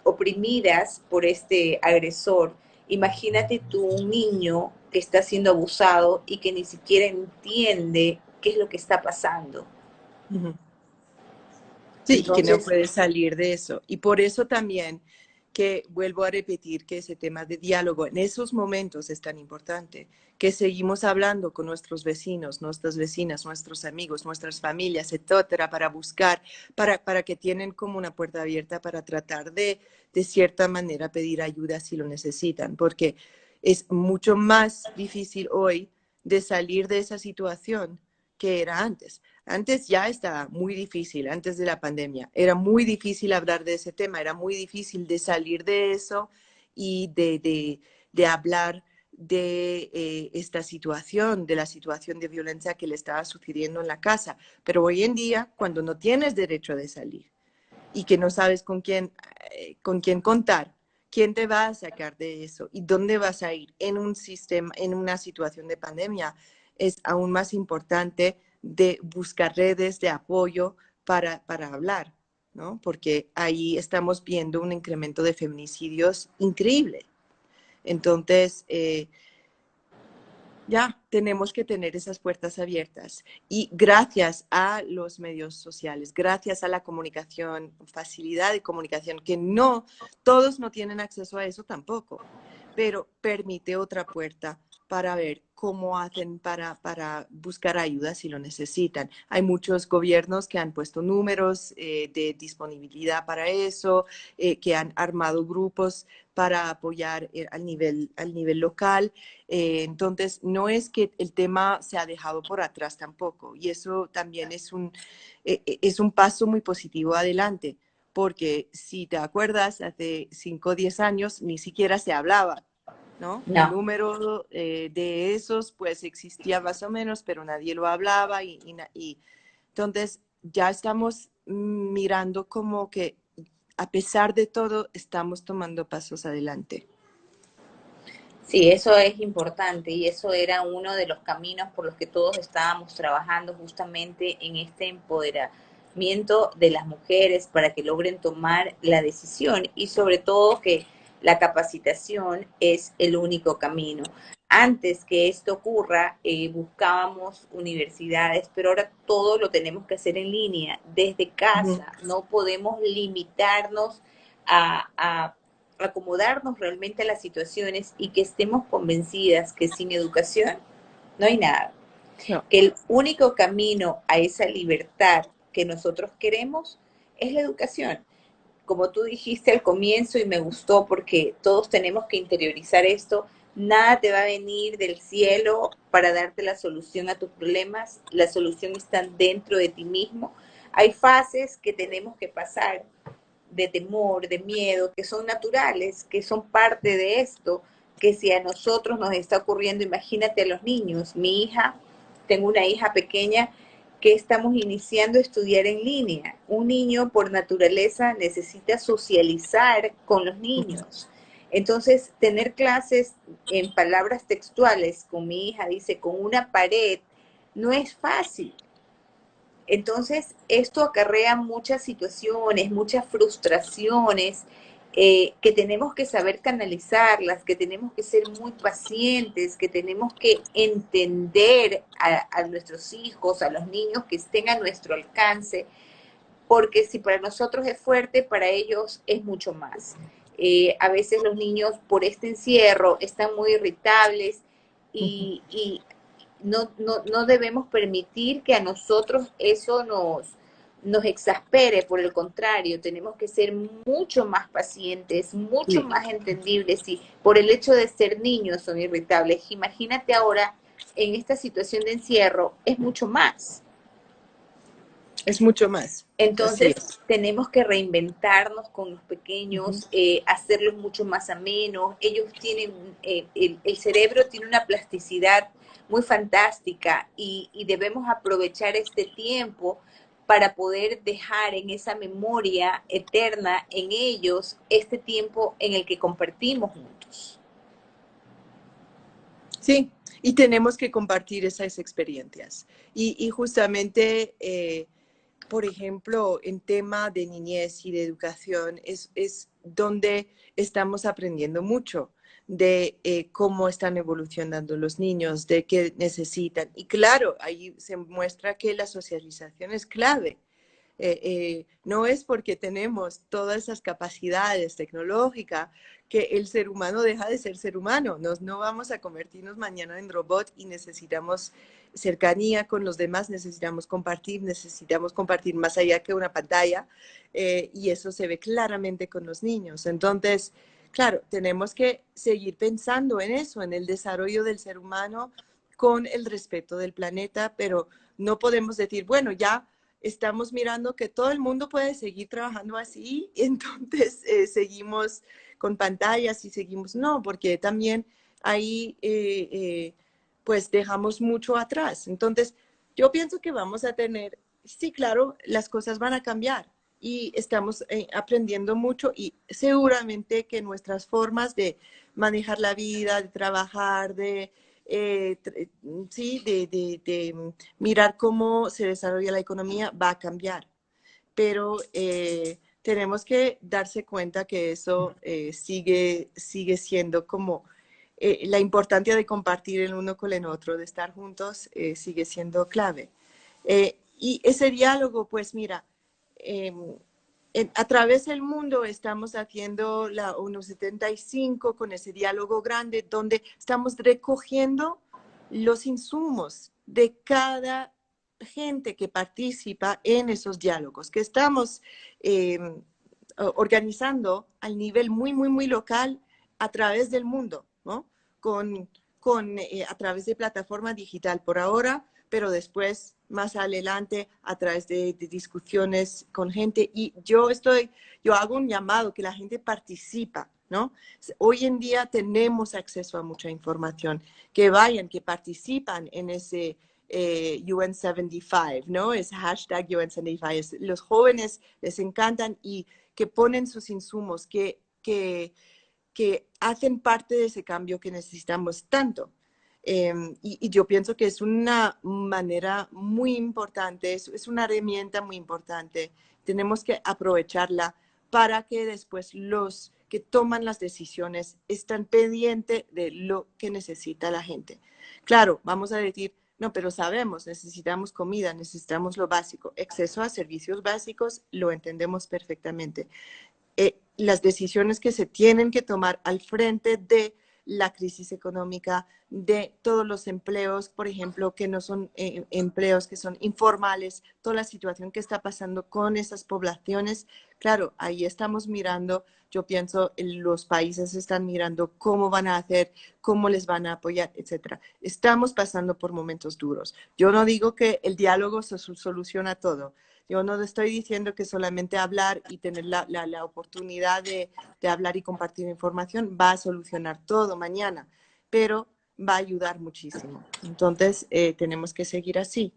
oprimidas por este agresor, imagínate tú un niño que está siendo abusado y que ni siquiera entiende qué es lo que está pasando. Uh -huh. Sí, y que no Entonces, puede salir de eso. Y por eso también que vuelvo a repetir que ese tema de diálogo en esos momentos es tan importante, que seguimos hablando con nuestros vecinos, nuestras vecinas, nuestros amigos, nuestras familias, etcétera, para buscar, para que tienen como una puerta abierta para tratar de cierta manera, pedir ayuda si lo necesitan, porque es mucho más difícil hoy de salir de esa situación que era antes. Antes ya estaba muy difícil, antes de la pandemia. Era muy difícil hablar de ese tema, era muy difícil de salir de eso y de hablar de esta situación, de la situación de violencia que le estaba sucediendo en la casa. Pero hoy en día, cuando no tienes derecho de salir y que no sabes con quién contar, quién te va a sacar de eso y dónde vas a ir en un sistema, en una situación de pandemia, es aún más importante de buscar redes de apoyo para hablar, ¿no? Porque ahí estamos viendo un incremento de feminicidios increíble. Entonces, ya tenemos que tener esas puertas abiertas. Y gracias a los medios sociales, gracias a la comunicación, facilidad de comunicación, que no, todos no tienen acceso a eso tampoco, pero permite otra puerta para ver cómo hacen para buscar ayuda si lo necesitan. Hay muchos gobiernos que han puesto números de disponibilidad para eso, que han armado grupos para apoyar al nivel local. Entonces, no es que el tema se ha dejado por atrás tampoco, y eso también es un paso muy positivo adelante, porque si te acuerdas, hace 5 o 10 años ni siquiera se hablaba, ¿no? El no. número de esos pues existía más o menos, pero nadie lo hablaba y entonces ya estamos mirando como que a pesar de todo estamos tomando pasos adelante. Sí, eso es importante y eso era uno de los caminos por los que todos estábamos trabajando justamente en este empoderamiento de las mujeres para que logren tomar la decisión y sobre todo que la capacitación es el único camino. Antes que esto ocurra, buscábamos universidades, pero ahora todo lo tenemos que hacer en línea, desde Ujú. casa. No podemos limitarnos a acomodarnos realmente a las situaciones y que estemos convencidas que sin educación no hay nada. No. Que el único camino a esa libertad que nosotros queremos es la educación. Como tú dijiste al comienzo y me gustó porque todos tenemos que interiorizar esto, nada te va a venir del cielo para darte la solución a tus problemas, la solución está dentro de ti mismo. Hay fases que tenemos que pasar de temor, de miedo, que son naturales, que son parte de esto, que si a nosotros nos está ocurriendo, imagínate a los niños. Mi hija, tengo una hija pequeña que estamos iniciando a estudiar en línea. Un niño por naturaleza necesita socializar con los niños. Entonces, tener clases en palabras textuales con mi hija, dice, con una pared, no es fácil. Entonces, esto acarrea muchas situaciones, muchas frustraciones, que tenemos que saber canalizarlas, que tenemos que ser muy pacientes, que tenemos que entender a nuestros hijos, a los niños que estén a nuestro alcance, porque si para nosotros es fuerte, para ellos es mucho más. A veces los niños por este encierro están muy irritables y no debemos permitir que a nosotros eso nos exaspere, por el contrario, tenemos que ser mucho más pacientes, mucho Sí. más entendibles y por el hecho de ser niños son irritables. Imagínate ahora en esta situación de encierro, es mucho más. Es mucho más. Así Entonces, es. tenemos que reinventarnos con los Ujú. pequeños, hacerlos mucho más amenos. Ellos tienen, el cerebro tiene una plasticidad muy fantástica y debemos aprovechar este tiempo para poder dejar en esa memoria eterna en ellos este tiempo en el que compartimos juntos. Sí, y tenemos que compartir esas experiencias. Y justamente, por ejemplo, en tema de niñez y de educación, es donde estamos aprendiendo mucho de cómo están evolucionando los niños, de qué necesitan. Y claro, ahí se muestra que la socialización es clave. No es porque tenemos todas esas capacidades tecnológicas que el ser humano deja de ser ser humano. No vamos a convertirnos mañana en robot y necesitamos cercanía con los demás, necesitamos compartir más allá que una pantalla, y eso se ve claramente con los niños. Entonces, claro, tenemos que seguir pensando en eso, en el desarrollo del ser humano con el respeto del planeta, pero no podemos decir, bueno, ya estamos mirando que todo el mundo puede seguir trabajando así, y entonces seguimos con pantallas y seguimos, no, porque también ahí pues dejamos mucho atrás. Entonces, yo pienso que vamos a tener, sí, claro, las cosas van a cambiar y estamos aprendiendo mucho y seguramente que nuestras formas de manejar la vida, de trabajar, eh, sí, de mirar cómo se desarrolla la economía va a cambiar, pero tenemos que darse cuenta que eso sigue siendo como la importancia de compartir el uno con el otro, de estar juntos, sigue siendo clave. Y ese diálogo, pues mira, eh, a través del mundo estamos haciendo la ONU 75 con ese diálogo grande donde estamos recogiendo los insumos de cada gente que participa en esos diálogos, que estamos eh, organizando al nivel muy local a través del mundo, ¿no? A través de plataforma digital por ahora, pero después, más adelante, a través de discusiones con gente. Y yo hago un llamado que la gente participa, ¿no? Hoy en día tenemos acceso a mucha información, que vayan, que participan en ese UN 75, ¿no? Es hashtag UN 75. Los jóvenes les encantan y que ponen sus insumos, que hacen parte de ese cambio que necesitamos tanto. Y yo pienso que es una manera muy importante, es una herramienta muy importante. Tenemos que aprovecharla para que después los que toman las decisiones estén pendientes de lo que necesita la gente. Claro, vamos a decir, no, pero sabemos, necesitamos comida, necesitamos lo básico, acceso a servicios básicos, lo entendemos perfectamente. Las decisiones que se tienen que tomar al frente de la crisis económica, de todos los empleos, por ejemplo, que no son empleos que son informales, toda la situación que está pasando con esas poblaciones. Claro, ahí estamos mirando, yo pienso, los países están mirando cómo van a hacer, cómo les van a apoyar, etcétera. Estamos pasando por momentos duros. Yo no digo que el diálogo se soluciona todo. Yo no estoy diciendo que solamente hablar y tener la oportunidad de hablar y compartir información va a solucionar todo mañana, pero va a ayudar muchísimo. Entonces, tenemos que seguir así.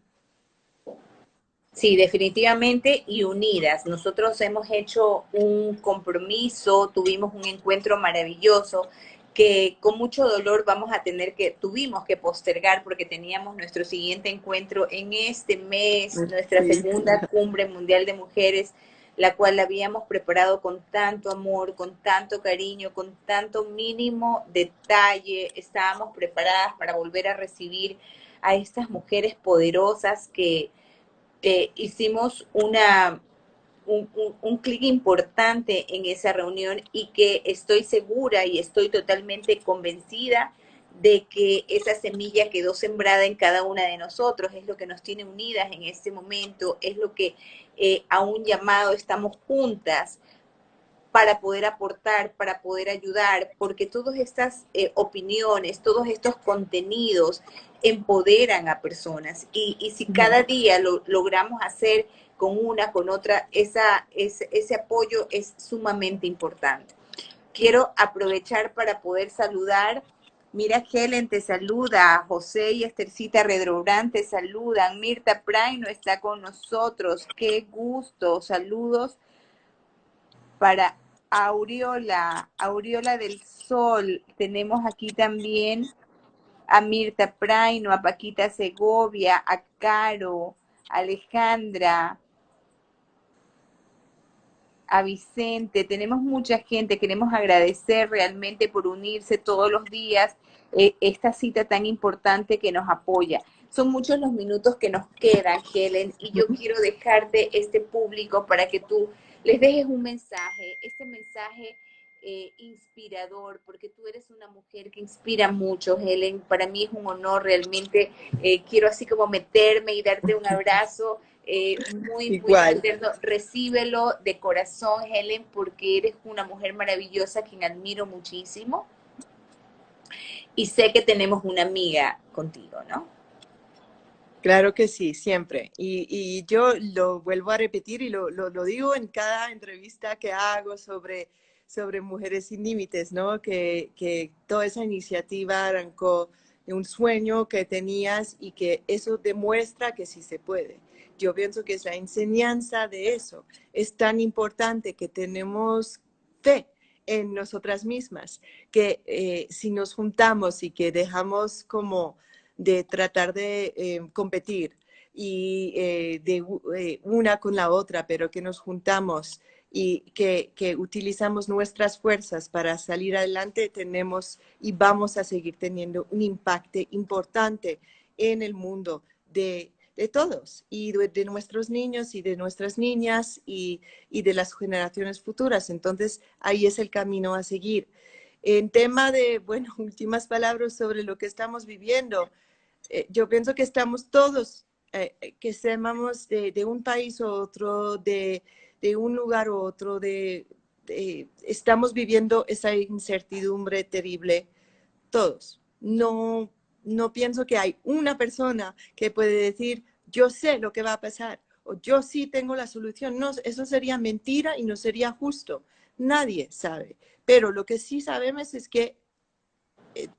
Sí, definitivamente y unidas. Nosotros hemos hecho un compromiso, tuvimos un encuentro maravilloso que con mucho dolor tuvimos que postergar porque teníamos nuestro siguiente encuentro en este mes, nuestra Sí, segunda cumbre mundial de mujeres, la cual la habíamos preparado con tanto amor, con tanto cariño, con tanto mínimo detalle. Estábamos preparadas para volver a recibir a estas mujeres poderosas que hicimos un clic importante en esa reunión y que estoy segura y estoy totalmente convencida de que esa semilla quedó sembrada en cada una de nosotros, es lo que nos tiene unidas en este momento, es lo que a un llamado estamos juntas para poder aportar, para poder ayudar, porque todas estas opiniones, todos estos contenidos empoderan a personas y si cada día lo logramos hacer con una, con otra, ese apoyo es sumamente importante. Quiero aprovechar para poder saludar. Mira, Helen te saluda, José y Estercita Redrobrán te saludan, Mirta Praino está con nosotros, qué gusto, saludos para Aureola, Aureola del Sol. Tenemos aquí también a Mirta Praino, a Paquita Segovia, a Caro, a Alejandra, a Vicente. Tenemos mucha gente. Queremos agradecer realmente por unirse todos los días. Esta cita tan importante que nos apoya. Son muchos los minutos que nos quedan, Helen, y yo quiero dejarte este público para que tú les dejes un mensaje, este mensaje inspirador, porque tú eres una mujer que inspira mucho, Helen. Para mí es un honor realmente. Quiero así como meterme y darte un abrazo muy, muy igual. fraterno. Recíbelo de corazón, Helen, porque eres una mujer maravillosa, quien admiro muchísimo. Y sé que tenemos una amiga contigo, ¿no? Claro que sí, siempre. Y yo lo vuelvo a repetir y lo digo en cada entrevista que hago sobre Mujeres Sin Límites, ¿no? Que toda esa iniciativa arrancó de un sueño que tenías y que eso demuestra que sí se puede. Yo pienso que es la enseñanza de eso. Es tan importante que tenemos fe en nosotras mismas, que si nos juntamos y que dejamos como de tratar de competir y de una con la otra, pero que nos juntamos y que utilizamos nuestras fuerzas para salir adelante, tenemos y vamos a seguir teniendo un impacto importante en el mundo de todos y de nuestros niños y de nuestras niñas y de las generaciones futuras. Entonces, ahí es el camino a seguir. En tema de, bueno, últimas palabras sobre lo que estamos viviendo, yo pienso que estamos todos, que seamos de un país u otro, de un lugar u otro, estamos viviendo esa incertidumbre terrible, todos. No, no pienso que hay una persona que puede decir, yo sé lo que va a pasar, o yo sí tengo la solución. No, eso sería mentira y no sería justo. Nadie sabe. Pero lo que sí sabemos es que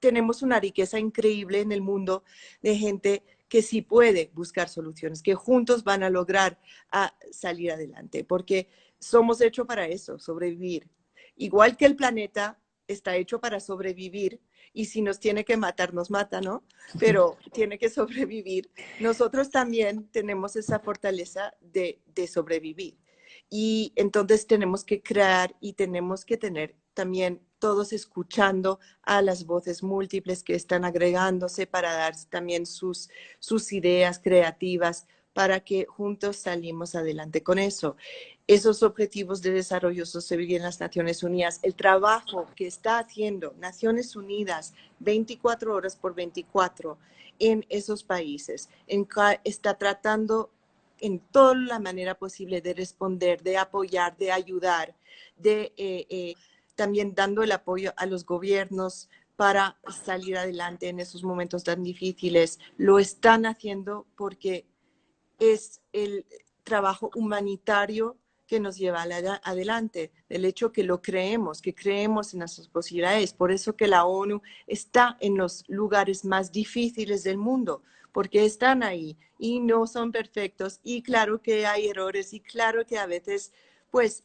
tenemos una riqueza increíble en el mundo de gente que sí puede buscar soluciones, que juntos van a lograr salir adelante, porque somos hechos para eso, sobrevivir. Igual que el planeta está hecho para sobrevivir, y si nos tiene que matar, nos mata, ¿no? Pero tiene que sobrevivir. Nosotros también tenemos esa fortaleza de sobrevivir. Y entonces tenemos que crear y tenemos que tener también todos escuchando a las voces múltiples que están agregándose para dar también sus ideas creativas para que juntos salimos adelante con eso. Esos objetivos de desarrollo sostenible en las Naciones Unidas, el trabajo que está haciendo Naciones Unidas 24 horas por 24 en esos países, está tratando en toda la manera posible de responder, de apoyar, de ayudar, de también dando el apoyo a los gobiernos para salir adelante en esos momentos tan difíciles. Lo están haciendo porque es el trabajo humanitario que nos lleva adelante, del hecho que lo creemos, que creemos en nuestras posibilidades. Por eso que la ONU está en los lugares más difíciles del mundo, porque están ahí y no son perfectos. Y claro que hay errores y claro que a veces pues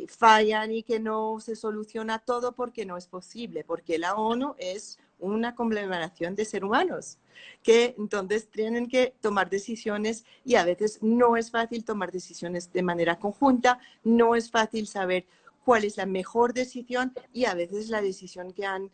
fallan y que no se soluciona todo porque no es posible, porque la ONU es una conglomeración de seres humanos que entonces tienen que tomar decisiones y a veces no es fácil tomar decisiones de manera conjunta, no es fácil saber cuál es la mejor decisión y a veces la decisión que han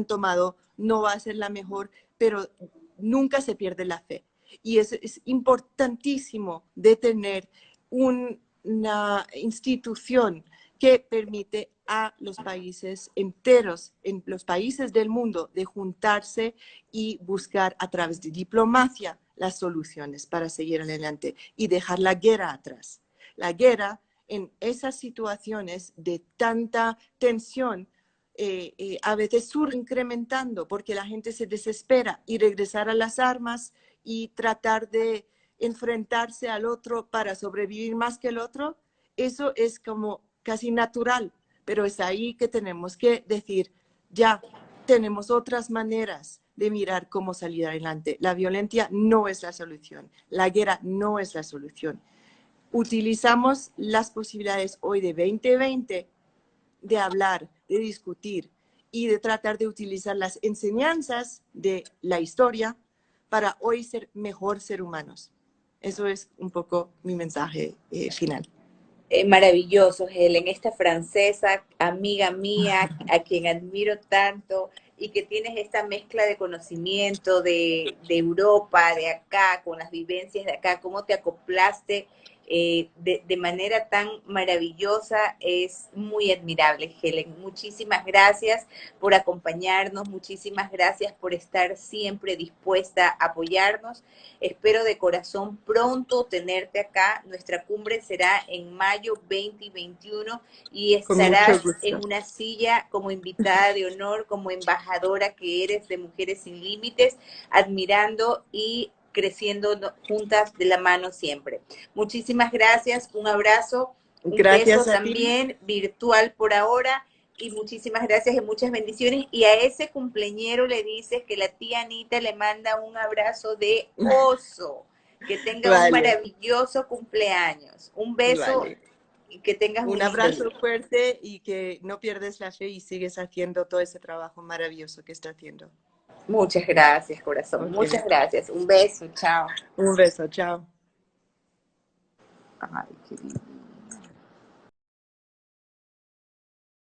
tomado no va a ser la mejor, pero nunca se pierde la fe. Y es importantísimo de tener una institución que permite a los países enteros, en los países del mundo, de juntarse y buscar a través de diplomacia las soluciones para seguir adelante y dejar la guerra atrás. La guerra en esas situaciones de tanta tensión a veces surge incrementando porque la gente se desespera y regresar a las armas y tratar de enfrentarse al otro para sobrevivir más que el otro, eso es como casi natural, pero es ahí que tenemos que decir, ya tenemos otras maneras de mirar cómo salir adelante. La violencia no es la solución, la guerra no es la solución. Utilizamos las posibilidades hoy de 2020 de hablar, de discutir y de tratar de utilizar las enseñanzas de la historia para hoy ser mejor ser humanos. Eso es un poco mi mensaje final. Maravilloso, Helen, esta francesa, amiga mía, a quien admiro tanto y que tienes esta mezcla de conocimiento de Europa, de acá, con las vivencias de acá, cómo te acoplaste de manera tan maravillosa, es muy admirable, Helen. Muchísimas gracias por acompañarnos, muchísimas gracias por estar siempre dispuesta a apoyarnos. Espero de corazón pronto tenerte acá. Nuestra cumbre será en mayo 20 y 21 y Con mucho estarás en gusto. una silla como invitada de honor, como embajadora que eres de Mujeres Sin Límites, admirando y creciendo juntas de la mano siempre. Muchísimas gracias, un abrazo, un beso Gracias a ti. también virtual por ahora y muchísimas gracias y muchas bendiciones. Y a ese cumpleañero le dices que la tía Anita le manda un abrazo de oso. Que tenga un Vale, maravilloso cumpleaños. Un beso vale. y que tengas un Un lindo abrazo día. fuerte y que no pierdes la fe y sigues haciendo todo ese trabajo maravilloso que está haciendo. Muchas gracias, corazón. Okay. Muchas gracias. Un beso. Chao. Un beso, chao. Ay, qué lindo.